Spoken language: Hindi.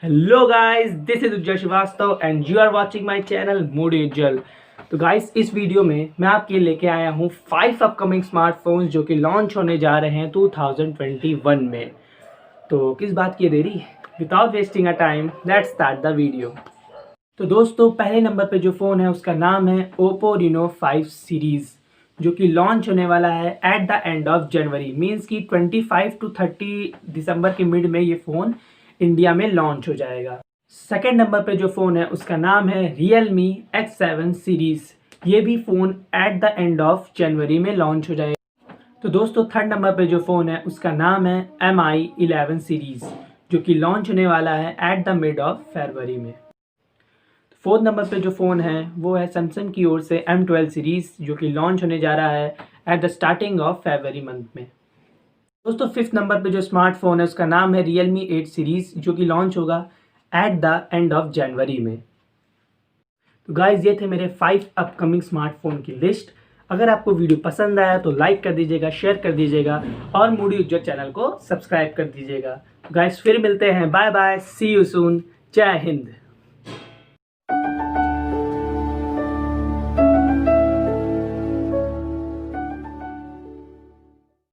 Hello guys, this is Ujjwal Srivastava and you are watching my channel moody Ujjwal. तो गाइस, इस वीडियो में मैं आपके लिए लेके आया हूँ 5 अपकमिंग स्मार्टफोन्स जो कि लॉन्च होने जा रहे हैं 2021 में। तो किस बात की देरी, without wasting a time let's start the video. तो दोस्तों, पहले नंबर पे जो फ़ोन है उसका नाम है ओप्पो रेनो 5 सीरीज़, जो कि लॉन्च होने वाला है at the end of January. Means कि 25 to 30 दिसंबर के मिड में ये फ़ोन इंडिया में लॉन्च हो जाएगा। सेकेंड नंबर पे जो फ़ोन है उसका नाम है Realme X7 सीरीज़। ये भी phone at the end of January में लॉन्च हो जाएगा। तो दोस्तों, थर्ड नंबर पे जो फ़ोन है उसका नाम है Mi 11 सीरीज़, जो कि लॉन्च होने वाला है at the mid of February में। फोर्थ नंबर पे जो फ़ोन है वो है सैमसंग की ओर से M12 सीरीज़, जो कि लॉन्च होने जा रहा है at the starting of February month में। दोस्तों, फिफ्थ नंबर पे जो स्मार्टफोन है उसका नाम है Realme 8 सीरीज़, जो कि लॉन्च होगा at the end of January में। तो गाइज, ये थे मेरे 5 अपकमिंग स्मार्टफोन की लिस्ट। अगर आपको वीडियो पसंद आया तो लाइक कर दीजिएगा, शेयर कर दीजिएगा और मूडी उज्जवल चैनल को सब्सक्राइब कर दीजिएगा। गाइज, फिर मिलते हैं। Bye bye, see you soon, जय हिंद।